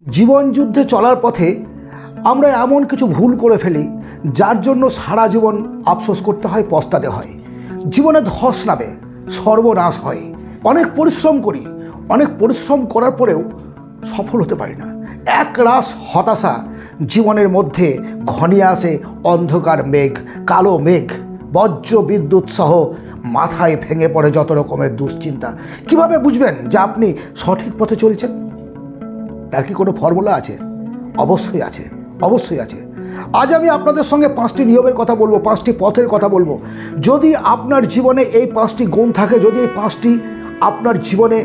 জীবন যুদ্ধে চলার পথে আমরা এমন কিছু ভুল করে ফেলি যার জন্য সারা জীবন আফসোস করতে হয়, পস্তাতে হয়। জীবনে ধস নামে, সর্বনাশ হয়। অনেক পরিশ্রম করি, অনেক পরিশ্রম করার পরেও সফল হতে পারি না। এক রাস হতাশা জীবনের মধ্যে ঘনিয়ে আসে, অন্ধকার মেঘ, কালো মেঘ, বজ্র বিদ্যুৎ সহ মাথায় ভেঙে পড়ে যত রকমের দুশ্চিন্তা। কিভাবে বুঝবেন যে আপনি সঠিক পথে চলছেন? তার কি কোনো ফর্মুলা আছে? অবশ্যই আছে, অবশ্যই আছে। আজ আমি আপনাদের সঙ্গে 5টি নিয়মের কথা বলবো, 5টি পথের কথা বলবো। যদি আপনার জীবনে এই 5টি গুণ থাকে, যদি এই 5টি আপনার জীবনে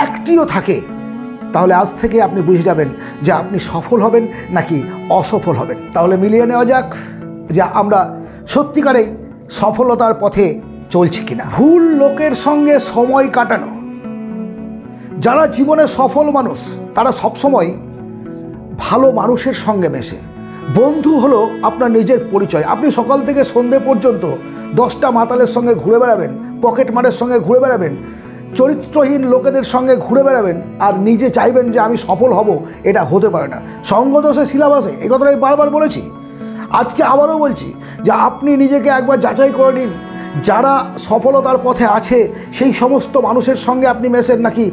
একটিও থাকে, তাহলে আজ থেকে আপনি বুঝে যাবেন যে আপনি সফল হবেন নাকি অসফল হবেন। তাহলে মিলিয়ে নেওয়া যাক যে আমরা সত্যিকারেই সফলতার পথে চলছি কিনা। ভুল লোকের সঙ্গে সময় কাটানো। যারা জীবনে সফল মানুষ তারা সবসময় ভালো মানুষের সঙ্গে মেশে। বন্ধু হলো আপনার নিজের পরিচয়। আপনি সকাল থেকে সন্ধে পর্যন্ত 10টা মাতালের সঙ্গে ঘুরে বেড়াবেন, পকেট মারের সঙ্গে ঘুরে বেড়াবেন, চরিত্রহীন লোকেদের সঙ্গে ঘুরে বেড়াবেন, আর নিজে চাইবেন যে আমি সফল হব, এটা হতে পারে না। সঙ্গদোষে সিলাবাসে, এই কথাটা আমি বারবার বলেছি, আজকে আবারও বলছি যে আপনি নিজেকে একবার যাচাই করে নিন। যারা সফলতার পথে আছে সেই সমস্ত মানুষের সঙ্গে আপনি মেশেন নাকি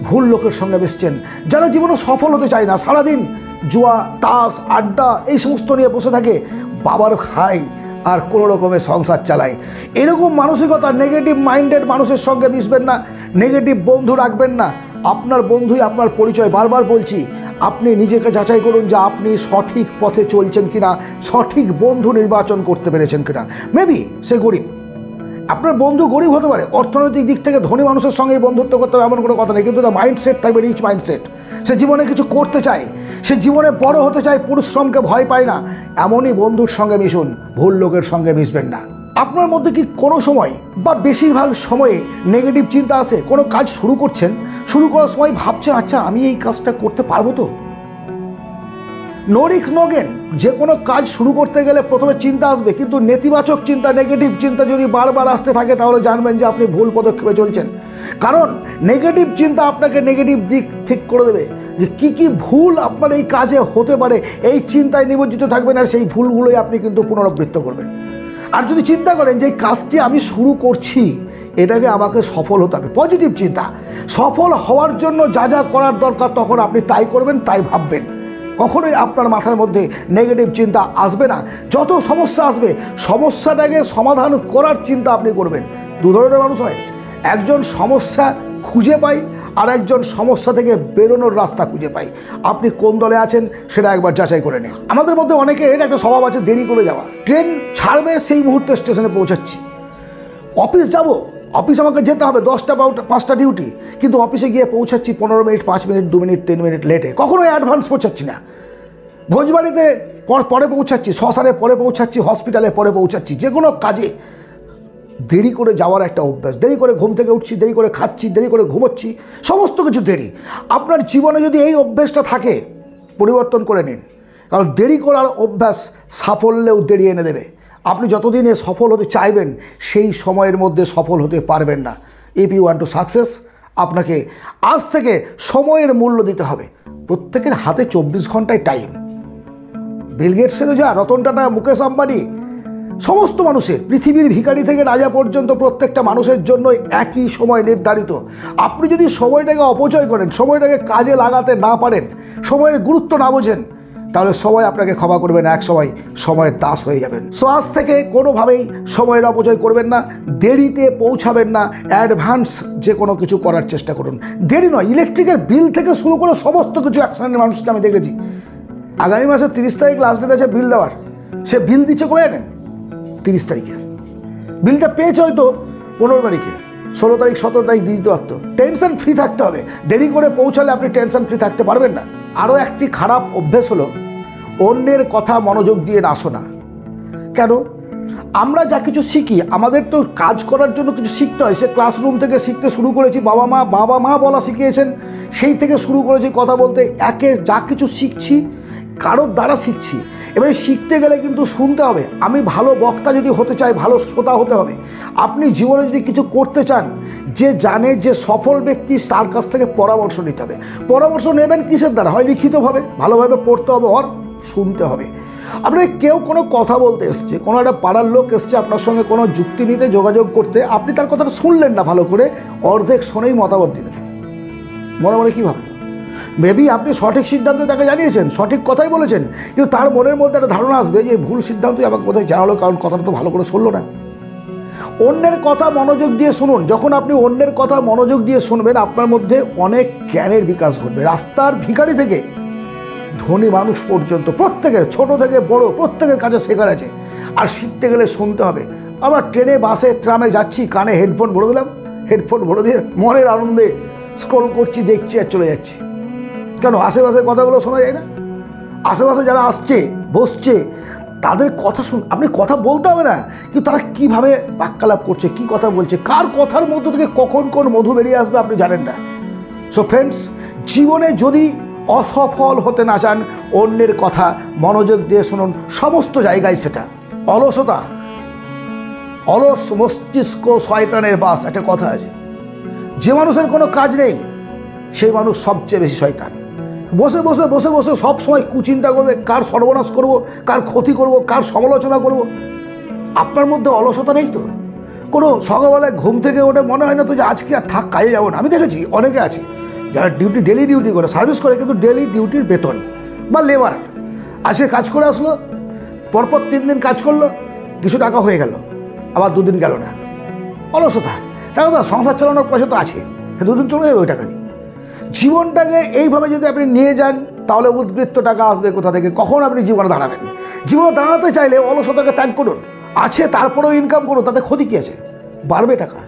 ভুল লোকের সঙ্গে মিশছেন। যারা জীবনে সফল হতে চায় না, সারাদিন জুয়া, তাস, আড্ডা এই সমস্ত নিয়ে বসে থাকে, বাবার খায় আর কোনো রকমের সংসার চালায়, এরকম মানসিকতা, নেগেটিভ মাইন্ডেড মানুষের সঙ্গে মিশবেন না, নেগেটিভ বন্ধু রাখবেন না। আপনার বন্ধুই আপনার পরিচয়। বারবার বলছি, আপনি নিজেকে যাচাই করুন যে আপনি সঠিক পথে চলছেন কিনা, সঠিক বন্ধু নির্বাচন করতে পেরেছেন কিনা। মেবি সে গরিব, আপনার বন্ধু গরিব হতে পারে, অর্থনৈতিক দিক থেকে ধনী মানুষের সঙ্গে বন্ধুত্ব করতে হবে এমন কোনো কথা নেই, কিন্তু তার মাইন্ডসেট থাকবে রিচ মাইন্ডসেট। সে জীবনে কিছু করতে চায়, সে জীবনে বড় হতে চায়, পরিশ্রমকে ভয় পায় না, এমনই বন্ধুর সঙ্গে মিশুন, ভুল লোকের সঙ্গে মিশবেন না। আপনার মধ্যে কি কোনো সময় বা বেশিরভাগ সময়ে নেগেটিভ চিন্তা আসে? কোনো কাজ শুরু করছেন, শুরু করার সময় ভাবছেন আচ্ছা আমি এই কাজটা করতে পারবো তো? No risk no gain. যে কোনো কাজ শুরু করতে গেলে প্রথমে চিন্তা আসবে, কিন্তু নেতিবাচক চিন্তা, নেগেটিভ চিন্তা যদি বারবার আসতে থাকে তাহলে জানবেন যে আপনি ভুল পদক্ষেপে চলছেন। কারণ নেগেটিভ চিন্তা আপনাকে নেগেটিভ দিক ঠিক করে দেবে, যে কি ভুল আপনার এই কাজে হতে পারে, এই চিন্তায় নিমজ্জিত থাকবেন আর সেই ভুলগুলোই আপনি কিন্তু পুনরাবৃত্ত করবেন। আর যদি চিন্তা করেন যে এই কাজটি আমি শুরু করছি, এটাকে আমাকে সফল হতে হবে, পজিটিভ চিন্তা, সফল হওয়ার জন্য যা যা করার দরকার তখন আপনি তাই করবেন, তাই ভাববেন। কখনোই আপনার মাথার মধ্যে নেগেটিভ চিন্তা আসবে না। যত সমস্যা আসবে, সমস্যাটাকে সমাধান করার চিন্তা আপনি করবেন। দু ধরনের মানুষ হয়, একজন সমস্যা খুঁজে পায় আর একজন সমস্যা থেকে বেরোনোর রাস্তা খুঁজে পায়। আপনি কোন দলে আছেন সেটা একবার যাচাই করে নিন। আমাদের মধ্যে অনেকের একটা স্বভাব আছে দেরি করে যাওয়া। ট্রেন ছাড়বে সেই মুহূর্তে স্টেশনে পৌঁছাচ্ছি, অফিস যাব, অফিস আমাকে যেতে হবে 10টা বা 5টা ডিউটি, কিন্তু অফিসে গিয়ে পৌঁছাচ্ছি 15 মিনিট, 5 মিনিট, 2 মিনিট, 3 মিনিট লেটে, কখনোই অ্যাডভান্স পৌঁছাচ্ছি না। ভোজবাড়িতে পরে পৌঁছাচ্ছি, শ্মশানে পরে পৌঁছাচ্ছি, হসপিটালে পরে পৌঁছাচ্ছি। যে কোনো কাজে দেরি করে যাওয়ার একটা অভ্যাস, দেরি করে ঘুম থেকে উঠছি, দেরি করে খাচ্ছি, দেরি করে ঘুমোচ্ছি, সমস্ত কিছু দেরি। আপনার জীবনে যদি এই অভ্যাসটা থাকে, পরিবর্তন করে নিন, কারণ দেরি করার অভ্যাস সাফল্যেও দেরি এনে দেবে। আপনি যতদিনে সফল হতে চাইবেন সেই সময়ের মধ্যে সফল হতে পারবেন না। If you want to success, আপনাকে আজ থেকে সময়ের মূল্য দিতে হবে। প্রত্যেকের হাতে 24 ঘন্টায় টাইম। বিল গেটসেরও যা, রতন টাটা, মুকেশ আম্বানি, সমস্ত মানুষের, পৃথিবীর ভিখারি থেকে রাজা পর্যন্ত প্রত্যেকটা মানুষের জন্য একই সময় নির্ধারিত। আপনি যদি সময়টাকে অপচয় করেন, সময়টাকে কাজে লাগাতে না পারেন, সময়ের গুরুত্ব না বোঝেন, তাহলে সময় আপনাকে ক্ষমা করবে না, এক সময় সময়ের দাস হয়ে যাবেন। সো আজ থেকে কোনোভাবেই সময়ের অপচয় করবেন না, দেরিতে পৌঁছাবেন না, অ্যাডভান্স যে কোনো কিছু করার চেষ্টা করুন। দেরি নয়, ইলেকট্রিকের বিল থেকে শুরু করে সমস্ত কিছু এক শ্রেণীর মানুষকে আমি দেখেছি, আগামী মাসের 30 তারিখ লাস্ট ডেট আছে বিল দেওয়ার, সে বিল দিচ্ছে করে নেন 30 তারিখে, বিলটা পেয়েছে হয়তো 15 তারিখে, 16 তারিখ 17 তারিখ দিয়ে দিতে পারতো। টেনশন ফ্রি থাকতে হবে, দেরি করে পৌঁছালে আপনি টেনশন ফ্রি থাকতে পারবেন না। আরও একটি খারাপ অভ্যেস হলো অন্যের কথা মনোযোগ দিয়ে না শোনা। কেন? আমরা যা কিছু শিখি, আমাদের তো কাজ করার জন্য কিছু শিখতে হয়। সে ক্লাসরুম থেকে শিখতে শুরু করেছি, বাবা মা বলা শিখিয়েছেন, সেই থেকে শুরু করেছি কথা বলতে। একে যা কিছু শিখছি কারোর দ্বারা শিখছি। এবারে শিখতে গেলে কিন্তু শুনতে হবে। আমি ভালো বক্তা যদি হতে চাই, ভালো শ্রোতা হতে হবে। আপনি জীবনে যদি কিছু করতে চান, যে জানে, যে সফল ব্যক্তি, তার কাছ থেকে পরামর্শ নিতে হবে। পরামর্শ নেবেন কিসের দ্বারা? হয় লিখিতভাবে, ভালোভাবে পড়তে হবে, আর শুনতে হবে। আপনাকে কেউ কোনো কথা বলতে এসছে, কোনো একটা পাড়ার লোক এসছে আপনার সঙ্গে কোনো যুক্তি নিতে, যোগাযোগ করতে, আপনি তার কথাটা শুনলেন না ভালো করে, অর্ধেক শুনেই মতামত দিলেন। মনে মনে কী ভাবলেন? মেবি আপনি সঠিক সিদ্ধান্ত তাকে জানিয়েছেন, সঠিক কথাই বলেছেন, কিন্তু তার মনের মধ্যে একটা ধারণা আসবে যে ভুল সিদ্ধান্তই আমাকে কোথায় জানালো, কারণ কথাটা তো ভালো করে শুনলো না। অন্যের কথা মনোযোগ দিয়ে শুনুন। যখন আপনি অন্যের কথা মনোযোগ দিয়ে শুনবেন, আপনার মধ্যে অনেক জ্ঞানের বিকাশ ঘটবে। রাস্তার ভিখারি থেকে ধনী মানুষ পর্যন্ত প্রত্যেকের, ছোট থেকে বড়, প্রত্যেকের কাছে শেখার আছে। আর শিখতে গেলে শুনতে হবে। আমরা ট্রেনে, বাসে, ট্রামে যাচ্ছি, কানে হেডফোন ভরে দিলাম, হেডফোন ভরে দিয়ে মনের আনন্দে স্ক্রল করছি, দেখছি আর চলে যাচ্ছি। কেন? আশেপাশের কথাগুলো শোনা যায় না? আশেপাশে যারা আসছে, বসছে, তাদের কথা আপনি কথা বলতে হবে না, কিন্তু তারা কীভাবে বাক্যালাপ করছে, কী কথা বলছে, কার কথার মধ্য থেকে কখন কোন মধু বেরিয়ে আসবে আপনি জানেন না। সো ফ্রেন্ডস, জীবনে যদি অসফল হতে না চান, অন্যের কথা মনোযোগ দিয়ে শুনুন। সমস্ত জায়গায় সেটা অলসতা, অলস মস্তিষ্ক শয়তানের বাস, একটা কথা আছে। যে মানুষের কোনো কাজ নেই, সেই মানুষ সবচেয়ে বেশি শয়তান। বসে বসে বসে বসে সব সময় কুচিন্তা করবে, কার সর্বনাশ করব, কার ক্ষতি করব, কার সমালোচনা করব। আপনার মধ্যে অলসতা নেই তো? কোনো সকালবেলায় ঘুম থেকে ওঠে মনে হয় না তো যে আজকে আর থাক, কাজে যাবো না? আমি দেখেছি অনেকে আছে যারা ডেলি ডিউটি করে, সার্ভিস করে, কিন্তু ডেলি ডিউটির বেতন বা লেবার আজকে কাজ করে আসলো, পরপর 3 দিন কাজ করলো, কিছু টাকা হয়ে গেল, আবার 2 দিন গেল না। অলসতা। টাকা তো সংসার চালানোর পয়সা তো আছে, 2 দিন চলে যাবে ওই টাকা দিয়ে। জীবনটাকে এইভাবে যদি আপনি নিয়ে যান, তাহলে উদ্বৃত্ত টাকা আসবে কোথা থেকে? কখন আপনি জীবনে দাঁড়াবেন? জীবনে দাঁড়াতে চাইলে অলসতাকে ত্যাগ করুন। আছে তারপরেও ইনকাম করুন, তাতে ক্ষতি কী আছে? বাড়বে টাকা।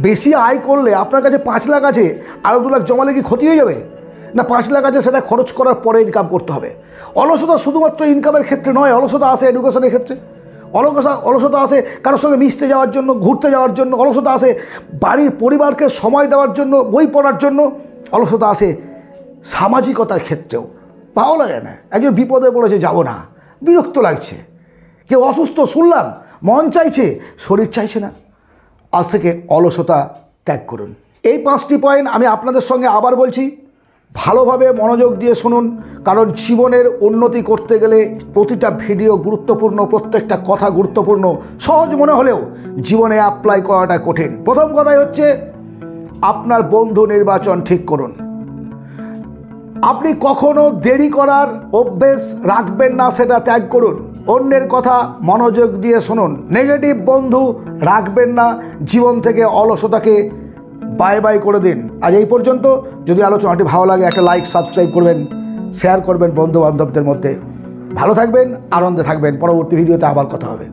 বেশি আয় করলে আপনার কাছে 5 লাখ আছে, আরও 2 লাখ জমালে কি ক্ষতি হয়ে যাবে? না, 5 লাখ আছে, সেটা খরচ করার পরে ইনকাম করতে হবে। অলসতা শুধুমাত্র ইনকামের ক্ষেত্রে নয়, অলসতা আসে এডুকেশনের ক্ষেত্রে, অলসতা আসে কারোর সঙ্গে মিশতে যাওয়ার জন্য, ঘুরতে যাওয়ার জন্য, অলসতা আসে বাড়ির পরিবারকে সময় দেওয়ার জন্য, বই পড়ার জন্য, অলসতা আসে সামাজিকতার ক্ষেত্রেও। ভালো লাগে না, একজন বিপদে পড়েছে, যাব না, বিরক্ত লাগছে, কেউ অসুস্থ শুনলাম, মন চাইছে, শরীর চাইছে না। আজ থেকে অলসতা ত্যাগ করুন। এই 5টি পয়েন্ট আমি আপনাদের সঙ্গে আবার বলছি, ভালোভাবে মনোযোগ দিয়ে শুনুন, কারণ জীবনের উন্নতি করতে গেলে প্রতিটা ভিডিও গুরুত্বপূর্ণ, প্রত্যেকটা কথা গুরুত্বপূর্ণ। সহজ মনে হলেও জীবনে অ্যাপ্লাই করাটা কঠিন। প্রথম কথাই হচ্ছে আপনার বন্ধু নির্বাচন ঠিক করুন। আপনি কখনো দেরি করার অভ্যেস রাখবেন না, সেটা ত্যাগ করুন। অন্যের কথা মনোযোগ দিয়ে শুনুন। নেগেটিভ বন্ধু রাখবেন না। জীবন থেকে অলসতাকে বাই বাই করে দিন। আজ এই পর্যন্ত। যদি আলোচনাটি ভালো লাগে, একটা লাইক, সাবস্ক্রাইব করবেন, শেয়ার করবেন বন্ধু বান্ধবদের মধ্যে। ভালো থাকবেন, আনন্দে থাকবেন। পরবর্তী ভিডিওতে আবার কথা হবে।